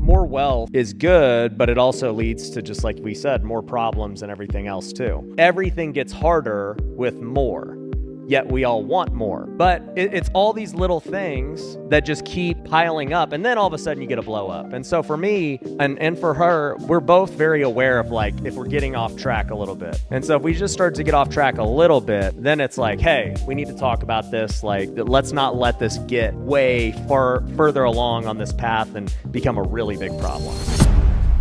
more wealth is good, but it also leads to, just like we said, more problems and everything else too. Everything gets harder with more, yet we all want more. But it's all these little things that just keep piling up, and then all of a sudden you get a blow up. And so for me and for her, we're both very aware of like if we're getting off track a little bit. And so if we just start to get off track a little bit, then it's like, hey, we need to talk about this. Like, let's not let this get way further along on this path and become a really big problem.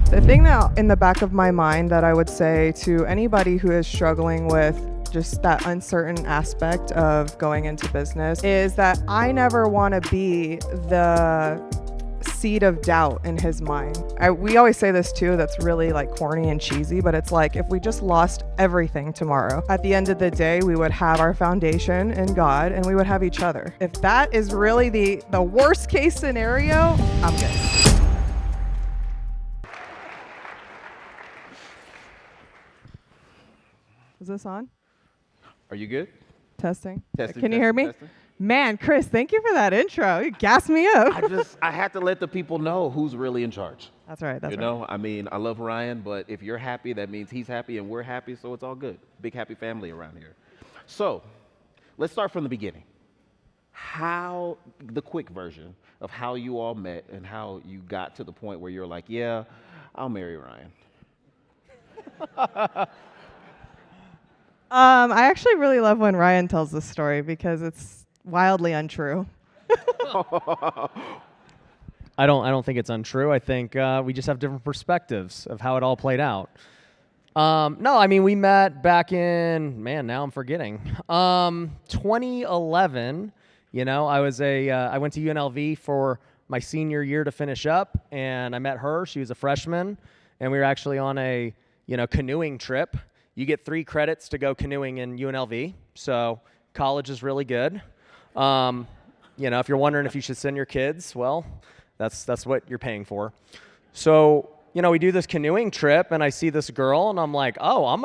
The thing that in the back of my mind that I would say to anybody who is struggling with just that uncertain aspect of going into business is that I never want to be the seed of doubt in his mind. We always say this too, that's really like corny and cheesy, but it's like if we just lost everything tomorrow, at the end of the day, we would have our foundation in God and we would have each other. If that is really the worst case scenario, I'm good. Is this on? Are you good? Testing. Testing. Can you hear me? Testing. Man, Chris, thank you for that intro. You gassed me up. I had to let the people know who's really in charge. That's right. That's you know, I mean, I love Ryan, but if you're happy, that means he's happy and we're happy, so it's all good. Big happy family around here. So, let's start from the beginning. The quick version of how you all met and how you got to the point where you're like, yeah, I'll marry Ryan. I actually really love when Ryan tells this story because it's wildly untrue. I don't think it's untrue. I think we just have different perspectives of how it all played out. No, I mean, we met back in, now I'm forgetting, 2011. You know, I went to UNLV for my senior year to finish up, and I met her. She was a freshman, and we were actually on a, canoeing trip. You get 3 credits to go canoeing in UNLV, so college is really good. If you're wondering if you should send your kids, well, that's what you're paying for. So, we do this canoeing trip, and I see this girl, and I'm like, oh, I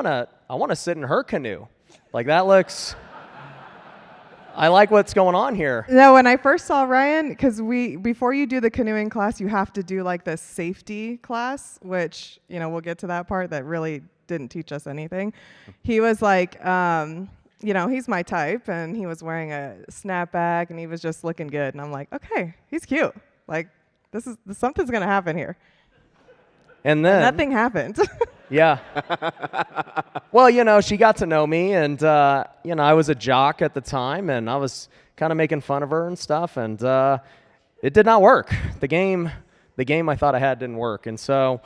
want to sit in her canoe. Like, that looks... I like what's going on here. No, when I first saw Ryan, because before you do the canoeing class, you have to do like the safety class, which, we'll get to that part that really didn't teach us anything. He was like, he's my type, and he was wearing a snapback, and he was just looking good. And I'm like, okay, he's cute. Like, something's going to happen here. And then... nothing happened. Yeah. Well, she got to know me, and, I was a jock at the time, and I was kind of making fun of her and stuff, and it did not work. The game I thought I had didn't work. And so,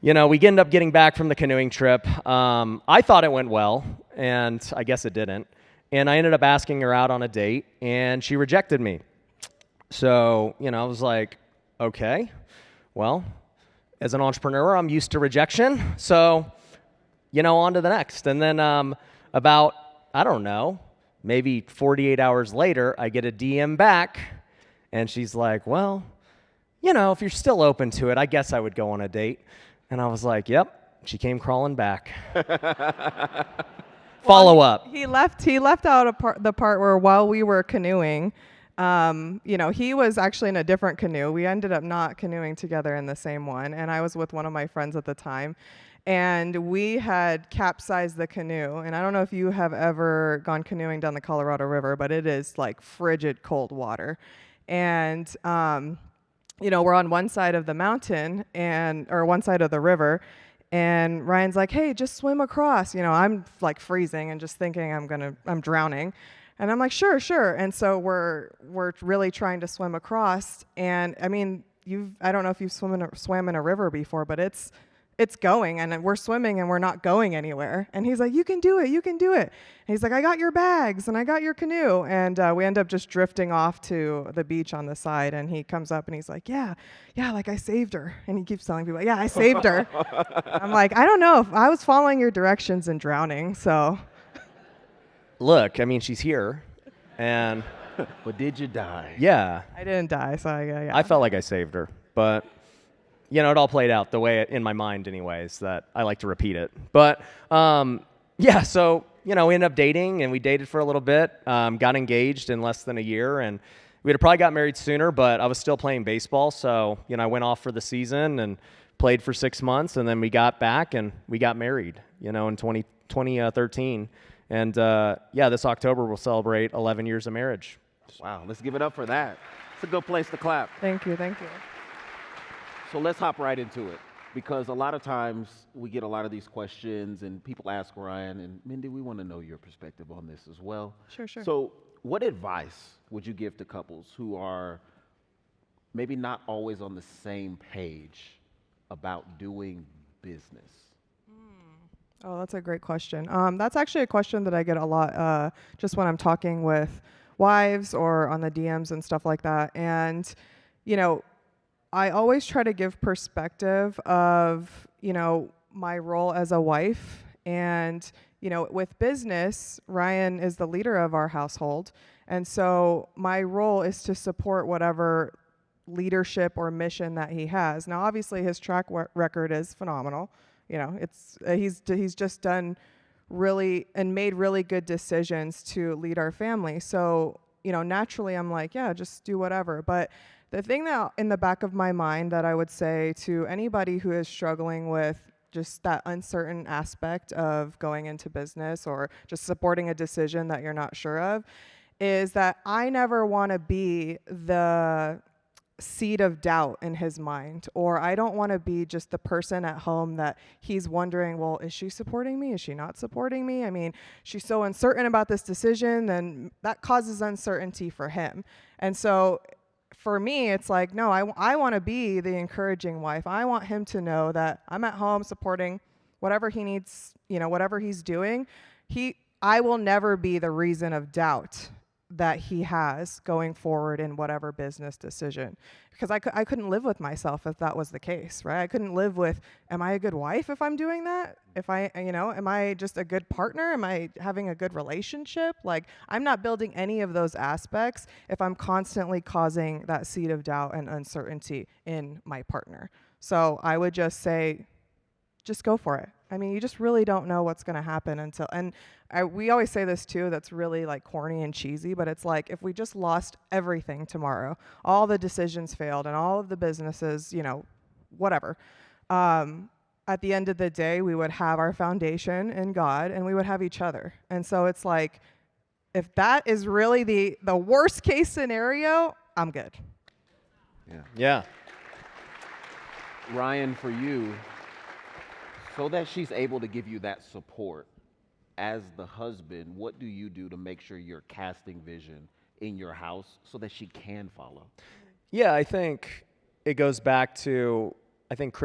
we ended up getting back from the canoeing trip. I thought it went well, and I guess it didn't. And I ended up asking her out on a date, and she rejected me. So, I was like, okay, well... as an entrepreneur, I'm used to rejection, so, on to the next. And then about, I don't know, maybe 48 hours later, I get a DM back, and she's like, well, if you're still open to it, I guess I would go on a date. And I was like, yep, she came crawling back. Follow up. He left out the part where while we were canoeing, he was actually in a different canoe. We ended up not canoeing together in the same one, and I was with one of my friends at the time, and we had capsized the canoe. And I don't know if you have ever gone canoeing down the Colorado River, but it is like frigid cold water. And, we're on one side of the mountain or one side of the river, and Ryan's like, hey, just swim across. I'm like freezing and just thinking I'm drowning. And I'm like, sure. And so we're really trying to swim across. And I mean, I don't know if you've swam in a river before, but it's going, and we're swimming and we're not going anywhere. And he's like, you can do it. And he's like, I got your bags and I got your canoe. And we end up just drifting off to the beach on the side. And he comes up and he's like, yeah, like I saved her. And he keeps telling people, yeah, I saved her. I'm like, I don't know if I was following your directions and drowning, so... Look, I mean, she's here, and... But did you die? Yeah. I didn't die, so yeah. I felt like I saved her, but, it all played out the way in my mind anyways, that I like to repeat it. But, so, we ended up dating, and we dated for a little bit, got engaged in less than a year, and we'd have probably got married sooner, but I was still playing baseball. So, I went off for the season and played for 6 months, and then we got back and we got married, in 2013. And this October we'll celebrate 11 years of marriage. Wow, let's give it up for that. It's a good place to clap. Thank you. So let's hop right into it, because a lot of times we get a lot of these questions and people ask Ryan and Mindy, we want to know your perspective on this as well. Sure. So what advice would you give to couples who are maybe not always on the same page about doing business? Oh, that's a great question. That's actually a question that I get a lot just when I'm talking with wives or on the DMs and stuff like that. And, I always try to give perspective of, my role as a wife. And, with business, Ryan is the leader of our household. And so my role is to support whatever leadership or mission that he has. Now, obviously, his track record is phenomenal. He's just done really and made really good decisions to lead our family. So, naturally, I'm like, yeah, just do whatever. But the thing that in the back of my mind that I would say to anybody who is struggling with just that uncertain aspect of going into business or just supporting a decision that you're not sure of is that I never want to be the seed of doubt in his mind, or I don't want to be just the person at home that he's wondering, well, is she supporting me? Is she not supporting me? I mean, she's so uncertain about this decision, then that causes uncertainty for him. And so for me, it's like, no, I want to be the encouraging wife. I want him to know that I'm at home supporting whatever he needs, whatever he's doing. I will never be the reason of doubt that he has going forward in whatever business decision, because I couldn't live with myself if that was the case, right? I couldn't live with, am I a good wife if I'm doing that? If am I just a good partner? Am I having a good relationship? Like, I'm not building any of those aspects if I'm constantly causing that seed of doubt and uncertainty in my partner. So I would just say, just go for it. I mean, you just really don't know what's going to happen until, and we always say this too, that's really like corny and cheesy, but it's like, if we just lost everything tomorrow, all the decisions failed and all of the businesses, whatever, at the end of the day, we would have our foundation in God and we would have each other. And so it's like, if that is really the worst case scenario, I'm good. Yeah. Ryan, for you, so that she's able to give you that support as the husband, what do you do to make sure you're casting vision in your house so that she can follow? Yeah, I think it goes back to, I think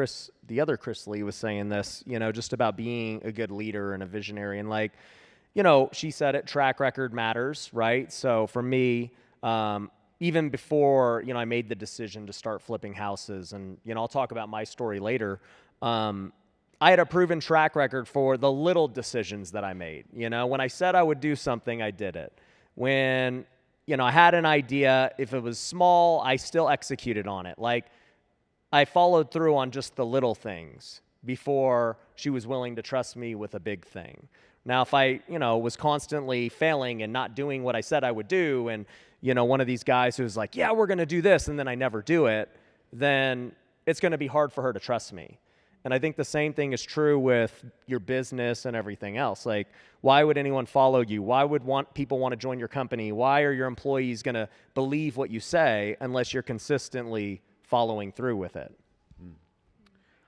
the other Chris Lee was saying this, just about being a good leader and a visionary. And like, she said it, track record matters, right? So for me, even before, I made the decision to start flipping houses, and, I'll talk about my story later, I had a proven track record for the little decisions that I made. When I said I would do something, I did it. When, I had an idea, if it was small, I still executed on it. Like, I followed through on just the little things before she was willing to trust me with a big thing. Now, if I, was constantly failing and not doing what I said I would do, and, one of these guys who's like, yeah, we're going to do this, and then I never do it, then it's going to be hard for her to trust me. And I think the same thing is true with your business and everything else. Like, why would anyone follow you? Why would people want to join your company? Why are your employees going to believe what you say unless you're consistently following through with it?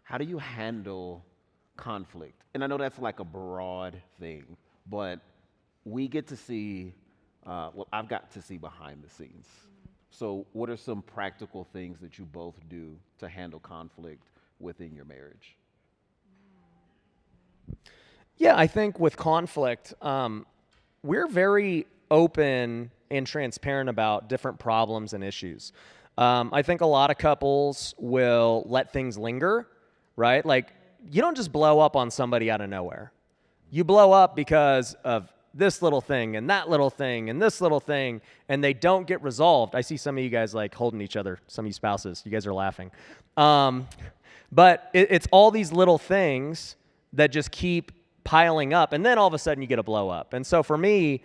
How do you handle conflict? And I know that's like a broad thing, but we get to see, I've got to see behind the scenes. So what are some practical things that you both do to handle conflict within your marriage? Yeah, I think with conflict, we're very open and transparent about different problems and issues. I think a lot of couples will let things linger, right? Like, you don't just blow up on somebody out of nowhere. You blow up because of this little thing and that little thing and this little thing, and they don't get resolved. I see some of you guys like holding each other, some of you spouses. You guys are laughing. But it's all these little things that just keep piling up, and then all of a sudden you get a blow up. And so for me,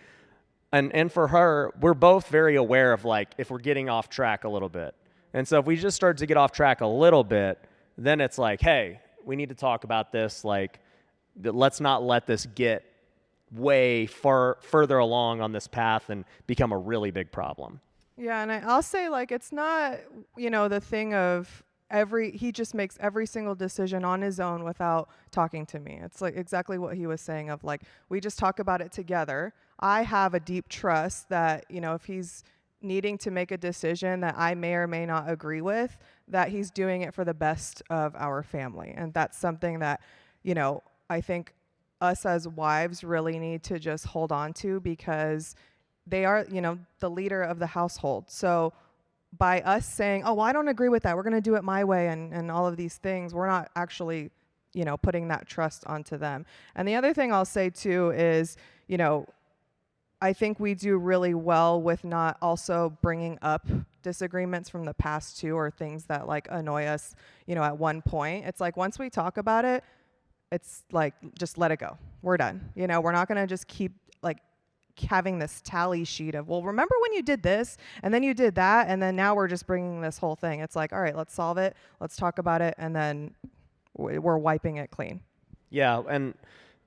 And for her, we're both very aware of like if we're getting off track a little bit. And so if we just start to get off track a little bit, then it's like, hey, we need to talk about this. Like, let's not let this get way further along on this path and become a really big problem. Yeah, and I'll say like it's not, the thing of he just makes every single decision on his own without talking to me. It's like exactly what he was saying of like we just talk about it together. I have a deep trust that, if he's needing to make a decision that I may or may not agree with, that he's doing it for the best of our family. And that's something that, I think us as wives really need to just hold on to, because they are, the leader of the household. So by us saying, oh, well, I don't agree with that, we're going to do it my way, and all of these things, we're not actually, putting that trust onto them. And the other thing I'll say too is, I think we do really well with not also bringing up disagreements from the past too, or things that like annoy us, at one point. It's like once we talk about it, it's like just let it go. We're done. We're not going to just keep like having this tally sheet of, well, remember when you did this and then you did that and then now we're just bringing this whole thing. It's like, all right, let's solve it. Let's talk about it. And then we're wiping it clean. Yeah, and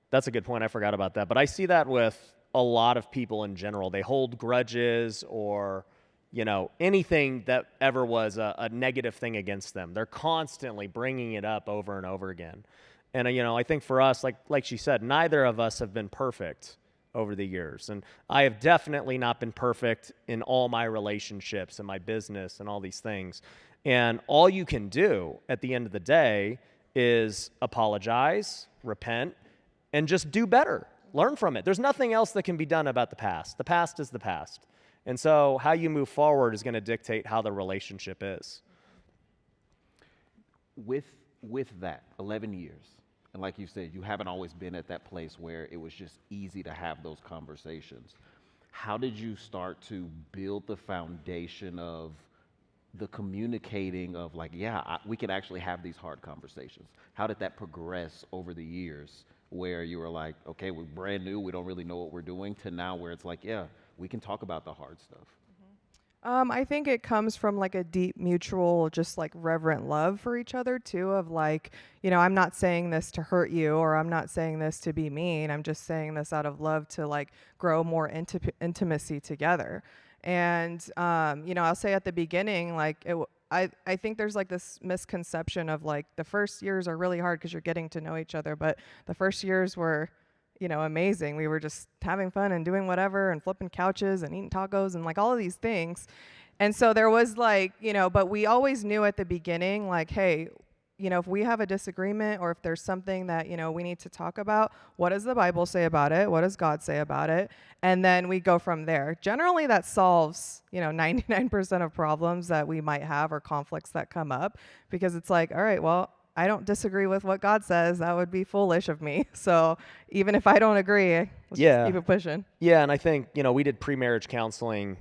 that's a good point. I forgot about that. But I see that with a lot of people in general. They hold grudges or, anything that ever was a negative thing against them. They're constantly bringing it up over and over again. And, I think for us, like she said, neither of us have been perfect over the years. And I have definitely not been perfect in all my relationships and my business and all these things. And all you can do at the end of the day is apologize, repent, and just do better. Learn from it. There's nothing else that can be done about the past. The past is the past. And so how you move forward is going to dictate how the relationship is. With that, 11 years, and like you said, you haven't always been at that place where it was just easy to have those conversations. How did you start to build the foundation of the communicating of like, we can actually have these hard conversations? How did that progress over the years where you were like, okay, we're brand new, we don't really know what we're doing, to now where it's like, yeah, we can talk about the hard stuff? I think it comes from like a deep mutual, just like reverent love for each other too, of like, I'm not saying this to hurt you, or I'm not saying this to be mean. I'm just saying this out of love to like grow more intimacy together. And, I'll say at the beginning, like I think there's like this misconception of like the first years are really hard because you're getting to know each other. But the first years were, amazing. We were just having fun and doing whatever and flipping couches and eating tacos and like all of these things. And so there was like, but we always knew at the beginning, like, hey, if we have a disagreement or if there's something that, we need to talk about, what does the Bible say about it? What does God say about it? And then we go from there. Generally, that solves, 99% of problems that we might have or conflicts that come up, because it's like, all right, well, I don't disagree with what God says. That would be foolish of me. So even if I don't agree, let's just keep it pushing. Yeah, and I think, we did pre-marriage counseling,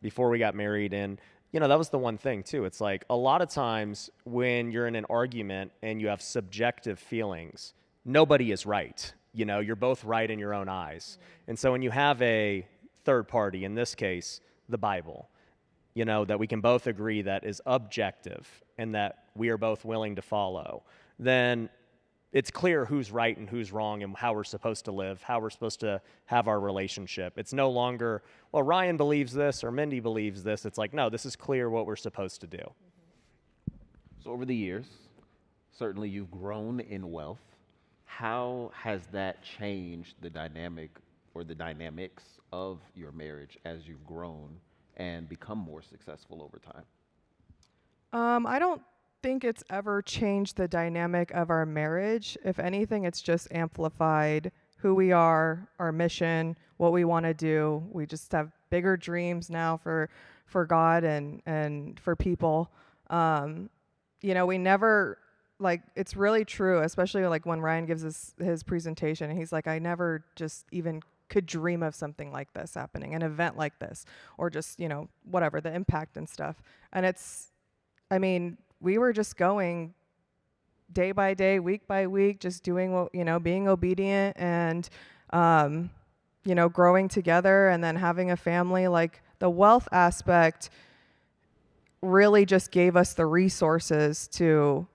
before we got married. And, that was the one thing, too. It's like a lot of times when you're in an argument and you have subjective feelings, nobody is right. You're both right in your own eyes. And so when you have a third party, in this case, the Bible, that we can both agree that is objective and that we are both willing to follow, then it's clear who's right and who's wrong and how we're supposed to live, how we're supposed to have our relationship. It's no longer, well, Ryan believes this or Mindy believes this. It's like, no, this is clear what we're supposed to do. So over the years, certainly you've grown in wealth. How has that changed the dynamic or the dynamics of your marriage as you've grown and become more successful over time? I don't think it's ever changed the dynamic of our marriage. If anything, it's just amplified who we are, our mission, what we want to do. We just have bigger dreams now for God and for people. We never, like, it's really true, especially like when Ryan gives us his presentation, and he's like, I never just even could dream of something like this happening, an event like this, or just, whatever, the impact and stuff. And we were just going day by day, week by week, just doing what, being obedient and, growing together and then having a family, like the wealth aspect really just gave us the resources to,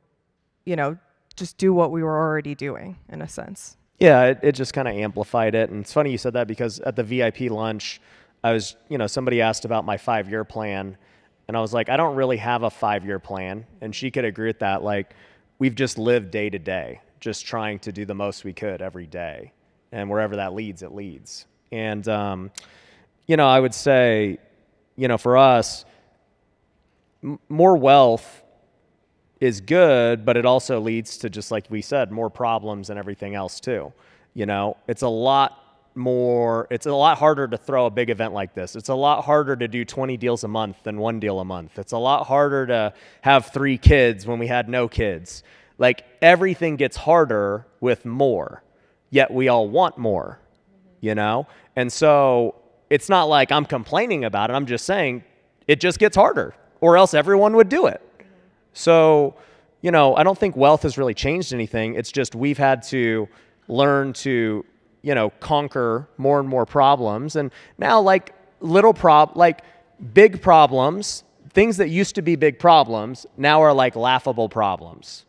just do what we were already doing in a sense. Yeah, it just kind of amplified it. And it's funny you said that because at the VIP lunch, somebody asked about my 5-year plan. And I was like, I don't really have a 5-year plan. And she could agree with that. Like, we've just lived day to day, just trying to do the most we could every day. And wherever that leads, it leads. And, I would say, for us, more wealth is good, but it also leads to, just like we said, more problems and everything else too. It's a lot harder to throw a big event like this. It's a lot harder to do 20 deals a month than 1 deal a month. It's a lot harder to have 3 kids when we had no kids. Like, everything gets harder with more, yet we all want more, And so it's not like I'm complaining about it. I'm just saying it just gets harder, or else everyone would do it. So, I don't think wealth has really changed anything. It's just we've had to learn to, conquer more and more problems. And now, like, big problems, things that used to be big problems, now are like laughable problems.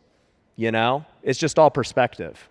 It's just all perspective.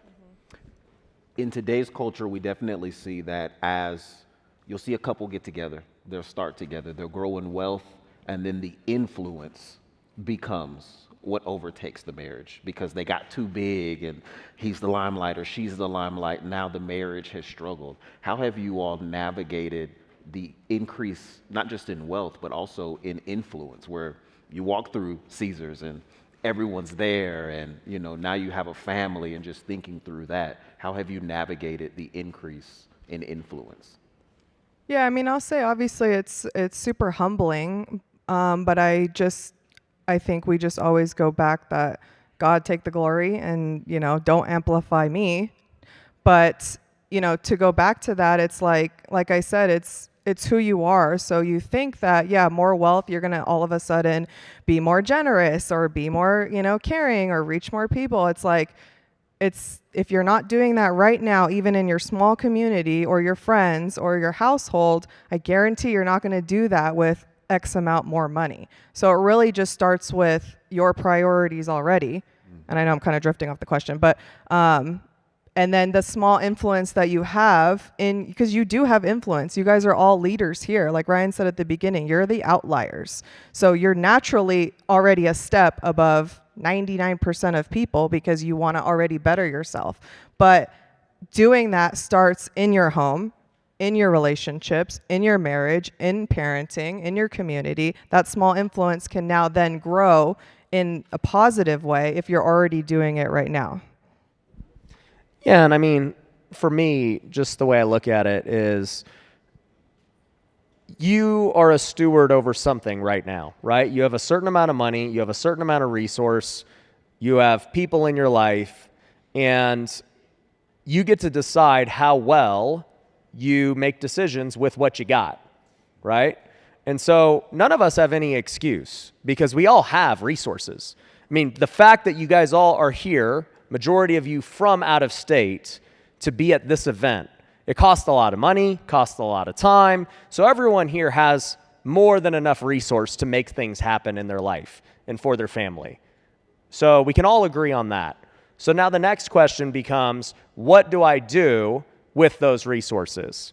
In today's culture, we definitely see that as you'll see a couple get together, they'll start together, they'll grow in wealth, and then the influence becomes what overtakes the marriage because they got too big and he's the limelight or she's the limelight. Now the marriage has struggled. How have you all navigated the increase, not just in wealth, but also in influence, where you walk through Caesars and everyone's there and, now you have a family, and just thinking through that, how have you navigated the increase in influence? Yeah, I'll say obviously it's super humbling, but I think we just always go back that God take the glory and, don't amplify me. But, to go back to that, it's like I said, it's who you are. So you think that, more wealth, you're going to all of a sudden be more generous or be more, caring or reach more people. It's like, if you're not doing that right now, even in your small community or your friends or your household, I guarantee you're not going to do that with X amount more money. So it really just starts with your priorities already. And I know I'm kind of drifting off the question, but and then the small influence that you have because you do have influence. You guys are all leaders here. Like Ryan said at the beginning, you're the outliers. So you're naturally already a step above 99% of people because you want to already better yourself. But doing that starts in your home, in your relationships, in your marriage, in parenting, in your community. That small influence can now then grow in a positive way if you're already doing it right now. Yeah, and for me, just the way I look at it is you are a steward over something right now, right? You have a certain amount of money, you have a certain amount of resource, you have people in your life, and you get to decide how well you make decisions with what you got, right? And so none of us have any excuse because we all have resources. The fact that you guys all are here, majority of you from out of state, to be at this event, it costs a lot of money, costs a lot of time. So everyone here has more than enough resource to make things happen in their life and for their family. So we can all agree on that. So now the next question becomes, what do I do with those resources?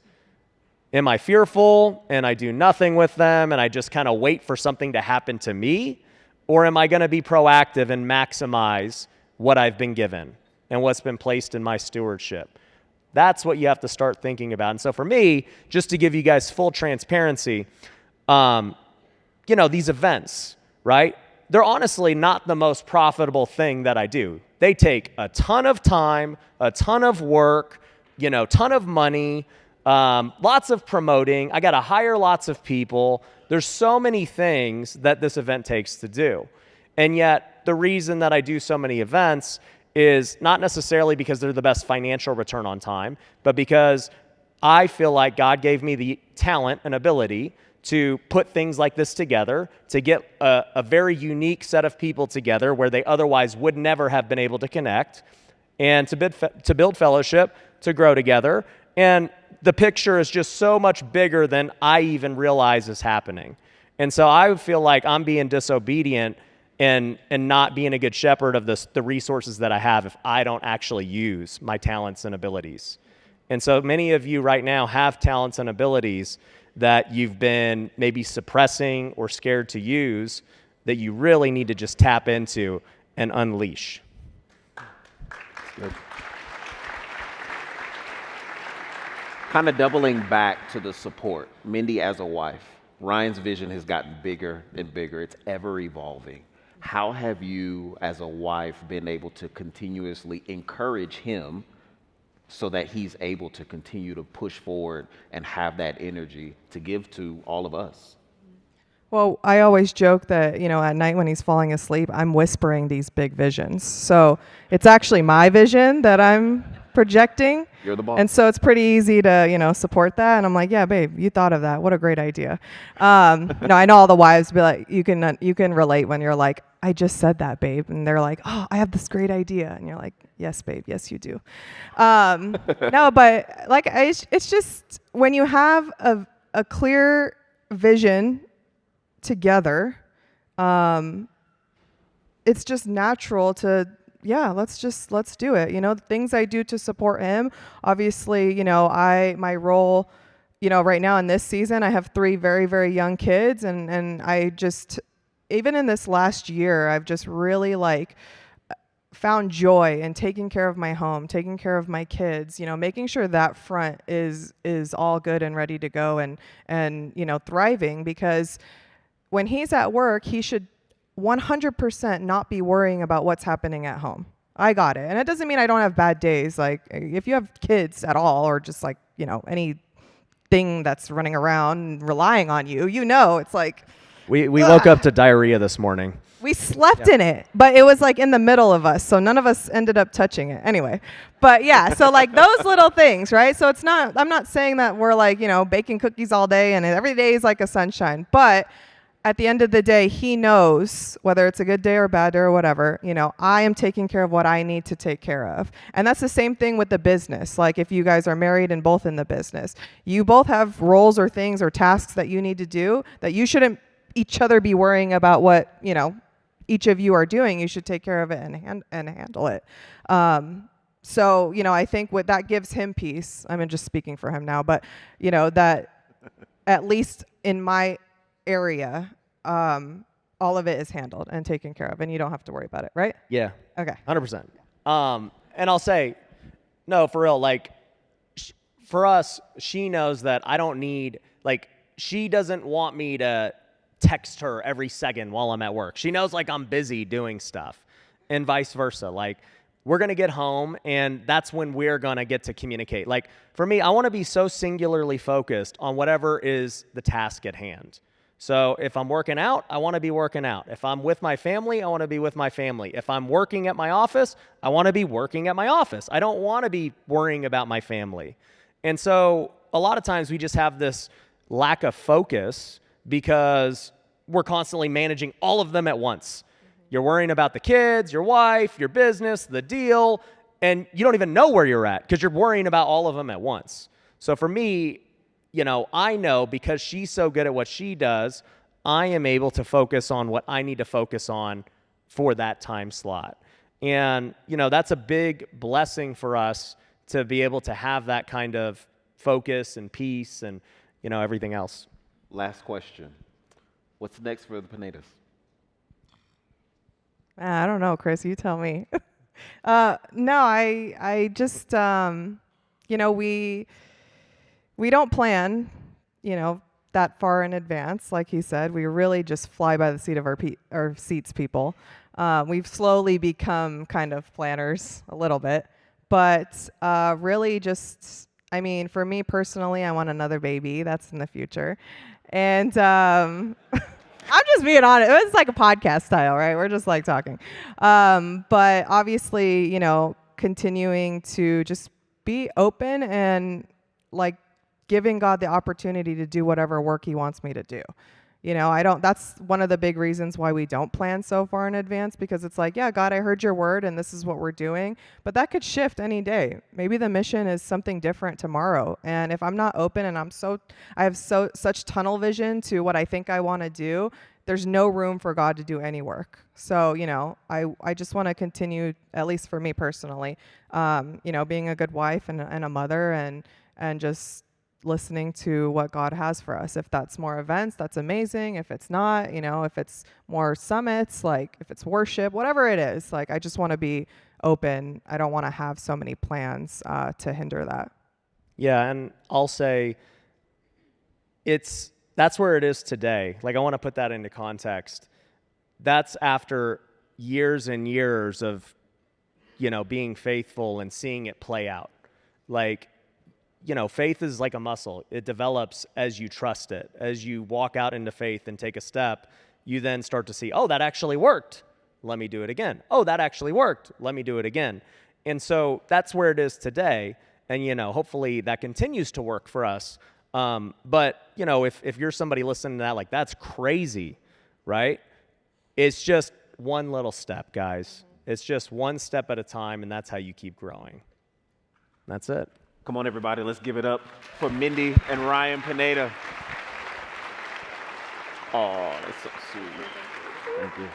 Am I fearful and I do nothing with them and I just kind of wait for something to happen to me? Or am I going to be proactive and maximize what I've been given and what's been placed in my stewardship? That's what you have to start thinking about. And so for me, just to give you guys full transparency, these events, right? They're honestly not the most profitable thing that I do. They take a ton of time, a ton of work, ton of money, lots of promoting. I got to hire lots of people. There's so many things that this event takes to do. And yet the reason that I do so many events is not necessarily because they're the best financial return on time, but because I feel like God gave me the talent and ability to put things like this together, to get a very unique set of people together where they otherwise would never have been able to connect, and to build fellowship, to grow together, And the picture is just so much bigger than I even realize is happening. And so I feel like I'm being disobedient and not being a good shepherd of the resources that I have if I don't actually use my talents and abilities. And so many of you right now have talents and abilities that you've been maybe suppressing or scared to use that you really need to just tap into and unleash. Good. Kind of doubling back to the support. Mindy as a wife, Ryan's vision has gotten bigger and bigger. It's ever evolving. How have you as a wife been able to continuously encourage him so that he's able to continue to push forward and have that energy to give to all of us? Well, I always joke that, at night when he's falling asleep, I'm whispering these big visions. So it's actually my vision that I'm projecting. You're the boss. And so it's pretty easy to, support that. And I'm like, yeah, babe, you thought of that. What a great idea. I know all the wives be like, you can relate when you're like, I just said that, babe. And they're like, oh, I have this great idea. And you're like, yes, babe. Yes, you do. No, but like, it's just when you have a clear vision together, it's just natural to, let's do it. The things I do to support him, obviously, my role, right now in this season, I have 3 very, very young kids, and I just, even in this last year, I've just really found joy in taking care of my home, taking care of my kids, making sure that front is all good and ready to go and thriving, because when he's at work, he should 100% not be worrying about what's happening at home. I got it. And it doesn't mean I don't have bad days. Like, if you have kids at all, or just anything that's running around and relying on you, it's like... We woke up to diarrhea this morning. We slept in it, but it was in the middle of us, so none of us ended up touching it anyway. But yeah, so those little things, right? So I'm not saying that we're baking cookies all day and every day is like a sunshine, but at the end of the day, he knows whether it's a good day or bad day or whatever, I am taking care of what I need to take care of. And that's the same thing with the business. Like, if you guys are married and both in the business, you both have roles or things or tasks that you need to do that you shouldn't each other be worrying about what, each of you are doing. You should take care of it and handle it. So, I think what that gives him peace. I'm just speaking for him now, but, that at least in my area, all of it is handled and taken care of, and you don't have to worry about it, right? Yeah. Okay. 100%. And I'll say, no, for real, for us, she knows that I don't need, she doesn't want me to text her every second while I'm at work. She knows, I'm busy doing stuff, and vice versa. We're going to get home, and that's when we're going to get to communicate. For me, I want to be so singularly focused on whatever is the task at hand. So if I'm working out, I want to be working out. If I'm with my family, I want to be with my family. If I'm working at my office, I want to be working at my office. I don't want to be worrying about my family. And so a lot of times we just have this lack of focus because we're constantly managing all of them at once. You're worrying about the kids, your wife, your business, the deal, and you don't even know where you're at because you're worrying about all of them at once. So for me, I know because she's so good at what she does, I am able to focus on what I need to focus on for that time slot. And, that's a big blessing for us to be able to have that kind of focus and peace and, everything else. Last question. What's next for the Pinedas? I don't know, Chris. You tell me. No, I just, we don't plan, that far in advance. Like he said, we really just fly by the seat of our seats, people. We've slowly become kind of planners a little bit, but really just, for me personally, I want another baby. That's in the future. And I'm just being honest. It's like a podcast style, right? We're just talking. But obviously, continuing to just be open and giving God the opportunity to do whatever work he wants me to do. You know, that's one of the big reasons why we don't plan so far in advance, because it's like, yeah, God, I heard your word and this is what we're doing. But that could shift any day. Maybe the mission is something different tomorrow. And if I'm not open and I have such tunnel vision to what I think I want to do, there's no room for God to do any work. So, you know, I just want to continue, at least for me personally, you know, being a good wife and a mother, and just listening to what God has for us. If that's more events, that's amazing. If it's not, you know, if it's more summits, like if it's worship, whatever it is, like I just want to be open. I don't want to have so many plans to hinder that. Yeah, and I'll say that's where it is today. Like I want to put that into context. That's after years and years of, you know, being faithful and seeing it play out. Like, you know, faith is like a muscle. It develops as you trust it. As you walk out into faith and take a step, you then start to see, oh, that actually worked. Let me do it again. Oh, that actually worked. Let me do it again. And so that's where it is today. And, you know, hopefully that continues to work for us. But, you know, if you're somebody listening to that, like, that's crazy, right? It's just one little step, guys. It's just one step at a time, and that's how you keep growing. That's it. Come on, everybody, let's give it up for Mindy and Ryan Pineda. Oh, that's so sweet. Thank you.